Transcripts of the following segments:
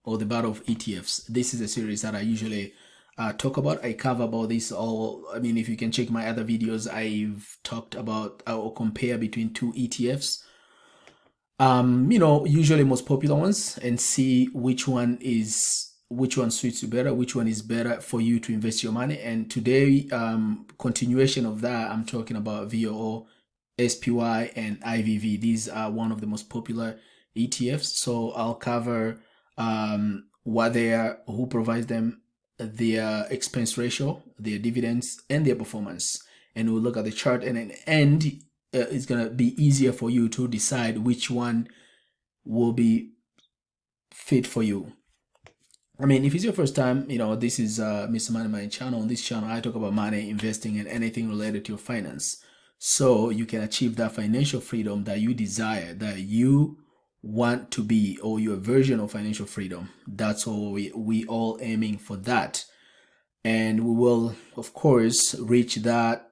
or the battle of ETFs. This is a series that I usually talk about. I cover about this all. I mean, if you can check my other videos, I've talked about or compare between two ETFs. Usually most popular ones, and see which one suits you better, which one is better for you to invest your money. And today, continuation of that, I'm talking about VOO, SPY, and IVV. These are one of the most popular ETFs. So I'll cover what they are, who provides them, their expense ratio, their dividends, and their performance. And we'll look at the chart, and in the end, it's gonna be easier for you to decide which one will be fit for you. I mean, if it's your first time, this is Mr. Money Mind channel. On this channel, I talk about money, investing, and anything related to your finance, so you can achieve that financial freedom that you desire, that you want to be, or your version of financial freedom. That's all we all aiming for that, and we will, of course, reach that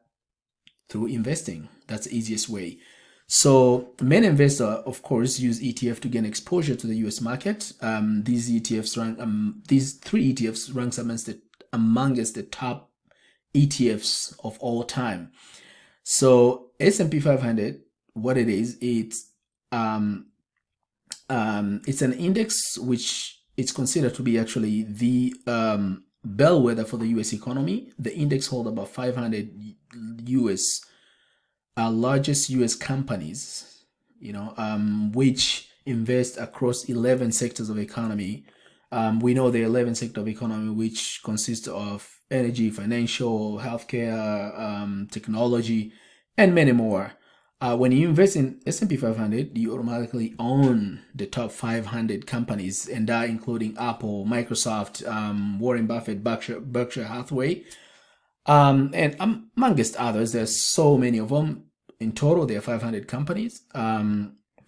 through investing. That's the easiest way. So many investors, of course, use ETF to gain exposure to the US market. These three ETFs ranks amongst the top ETFs of all time. So S&P 500, what it is, it's an index which it's considered to be actually the bellwether for the US economy. The index holds about 500 US largest US companies, which invest across 11 sectors of economy. We know the 11 sector of economy, which consists of energy, financial, healthcare, technology, and many more. When you invest in S&P 500, you automatically own the top 500 companies, and that including Apple, Microsoft, Warren Buffett, Berkshire Hathaway, and amongst others. There's so many of them. In total, there are 500 companies.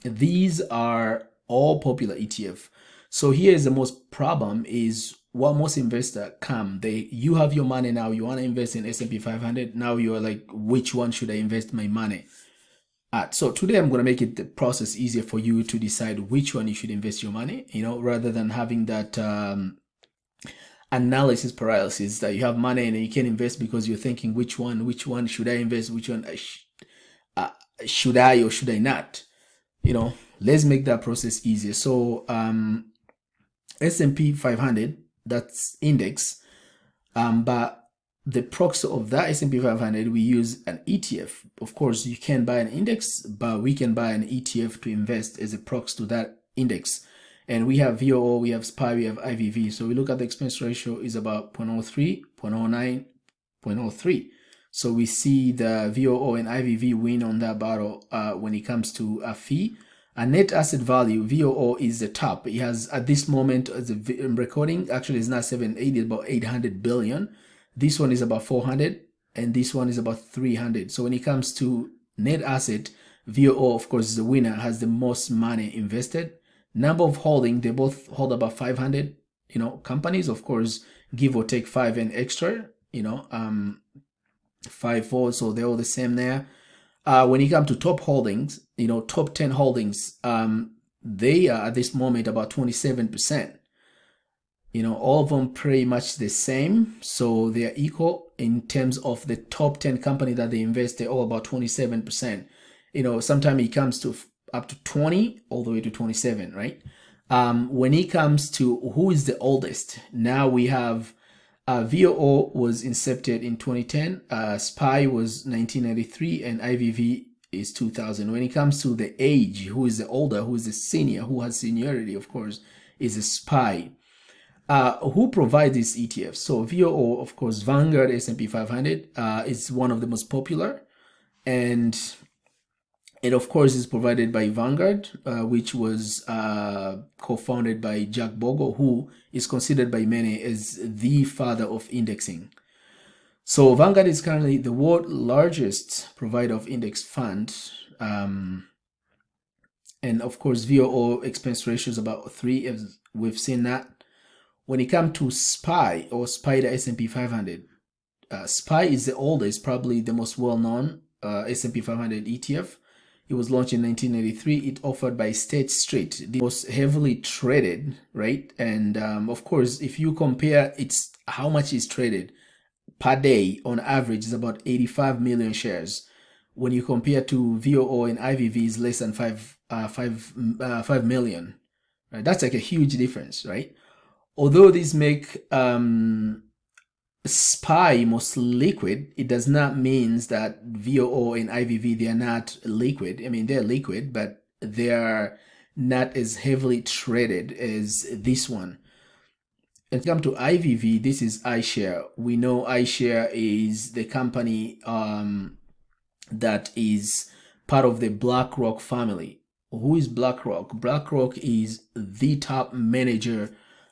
These are all popular ETF. So here is the most problem is what most investors you have your money now, you want to invest in S&P 500. Now you're like, which one should I invest my money at? So today I'm going to make the process easier for you to decide which one you should invest your money, rather than having that analysis paralysis that you have money and you can't invest because you're thinking which one should I invest, which one should I or should I not. Let's make that process easier. So S&P 500, that's index, but the proxy of that S&P 500, we use an ETF. Of course, you can buy an index, but we can buy an ETF to invest as a proxy to that index. And we have VOO, we have SPY, we have IVV. So we look at the expense ratio is about 0.03, 0.09, 0.03. So we see the VOO and IVV win on that battle when it comes to a fee. A net asset value, VOO is the top. It has, at this moment, as a recording, actually it's not 780, it's about 800 billion. This one is about 400, and this one is about 300. So when it comes to net asset, VOO, of course, is the winner, has the most money invested. Number of holding, they both hold about 500, companies, of course, give or take 5 and extra, 5, 4, so they're all the same there. When you come to top holdings, top 10 holdings, they are at this moment about 27%. All of them pretty much the same, so they are equal in terms of the top 10 company that they invest. They're all about 27%. Sometimes it comes to up to 20 all the way to 27, right? When it comes to who is the oldest, now we have VOO was incepted in 2010, SPY was 1993, and IVV is 2000. When it comes to the age, who is the older, who is the senior, who has seniority, of course, is a SPY. Who provides these ETFs? So VOO, of course, Vanguard S&P 500 is one of the most popular, and it, of course, is provided by Vanguard, which was co-founded by Jack Bogle, who is considered by many as the father of indexing. So Vanguard is currently the world's largest provider of index funds. And of course, VOO expense ratio is about 3, as we've seen that. When it comes to SPY, or SPDR S&P 500, SPY is the oldest, probably the most well-known S&P 500 ETF. It was launched in 1983. It offered by State Street. It was heavily traded, right? And of course, if you compare it's how much is traded per day on average is about 85 million shares. When you compare to VOO and IVV is less than 5 million. Right? That's like a huge difference, right? Although these make SPY most liquid, it does not mean that VOO and IVV, they are not liquid. I mean, they're liquid, but they are not as heavily traded as this one. And come to IVV, this is iShare. We know iShare is the company that is part of the BlackRock family. Who is BlackRock? BlackRock is the top manager.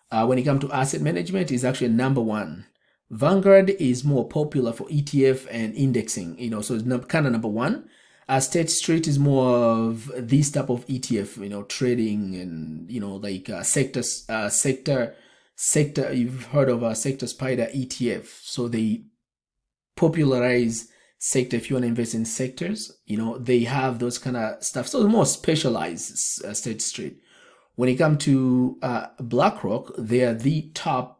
When it comes to asset management, is actually number one. Vanguard is more popular for ETF and indexing, so it's kind of number one. State Street is more of this type of ETF, trading and like sector. You've heard of sector spider ETF. So they popularize sector. If you want to invest in sectors, they have those kind of stuff. So more specialized State Street. When it comes to BlackRock, they are the top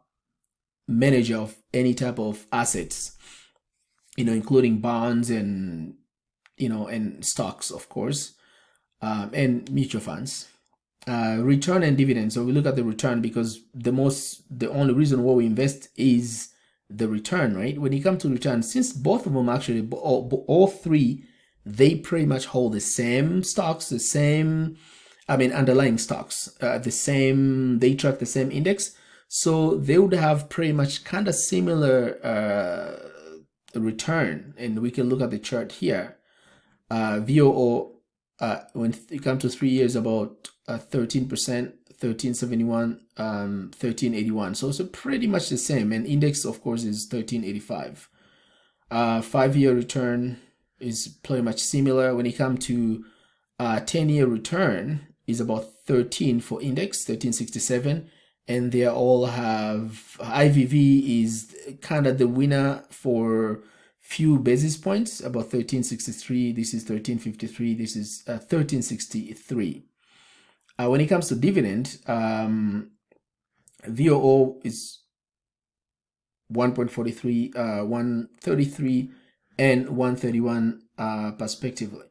manager of any type of assets, including bonds and and stocks, of course, and mutual funds. Return and dividends. So we look at the return because the only reason why we invest is the return, right? When it comes to return, since both of them actually, all three, they pretty much hold the same stocks, underlying stocks, they track the same index. So they would have pretty much kind of similar return. And we can look at the chart here. VOO, when it comes to 3 years, about 13%, 1371, 1381. So it's pretty much the same. And index, of course, is 1385. 5-year return is pretty much similar. When it comes to 10-year return, is about 13 for index, 1367. And they all have, IVV is kind of the winner for few basis points, about 1363. This is 1353. This is 1363. When it comes to dividend, VOO is 1.43, 133, and 131 respectively.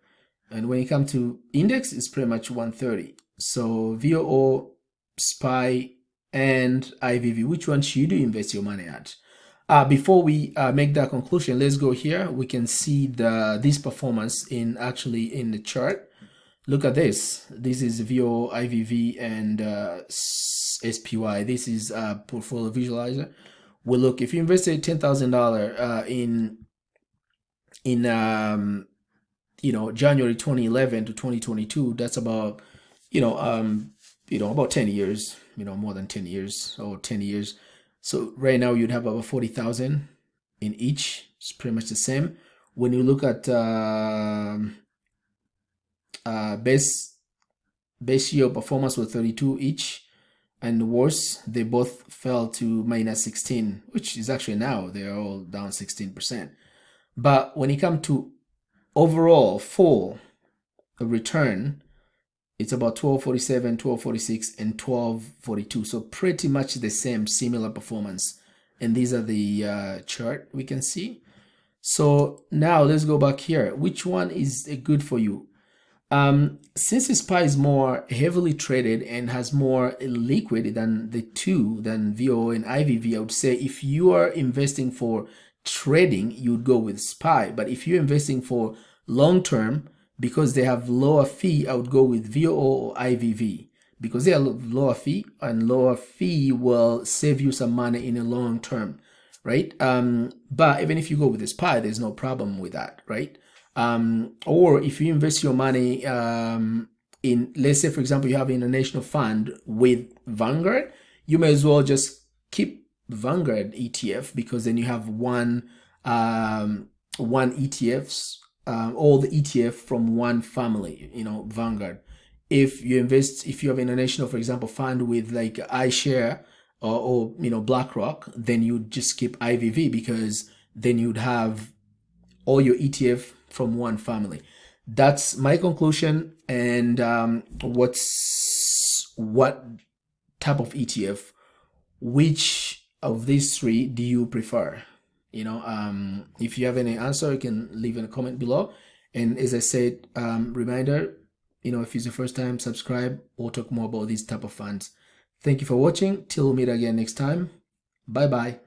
And when it comes to index, it's pretty much 130. So VOO, SPY, and IVV, which one should you invest your money at? Before we make that conclusion, let's go here. We can see this performance in the chart. Look at this. This is VOO, IVV, and SPY. This is a portfolio visualizer. Well, look, if you invested $10,000 in January 2011 to 2022, that's about about 10 years, more than 10 years or 10 years. So right now you'd have about 40,000 in each. It's pretty much the same. When you look at best year performance was 32 each, and worse, they both fell to minus 16, which is actually now they're all down 16%. But when it comes to overall full return, it's about 1247, 1246, and 1242. So pretty much the same, similar performance. And these are the chart we can see. So now let's go back here. Which one is good for you? Since SPY is more heavily traded and has more liquid than than VOO and IVV, I would say if you are investing for trading, you'd go with SPY. But if you're investing for long term, because they have lower fee, I would go with VOO or IVV because they are lower fee, and lower fee will save you some money in the long term, right? But even if you go with the SPY, there's no problem with that, right? Or if you invest your money in, let's say, for example, you have an international fund with Vanguard, you may as well just keep Vanguard ETF because then you have one ETFs. All the ETF from one family, Vanguard. If you have an international, for example, fund with like iShares or BlackRock, then you just skip IVV because then you'd have all your ETF from one family. That's my conclusion. And what type of ETF, which of these three do you prefer? If you have any answer, you can leave in a comment below. And as I said, reminder, if it's the first time, subscribe. We'll talk more about these type of funds. Thank you for watching. Till we meet again next time. Bye bye.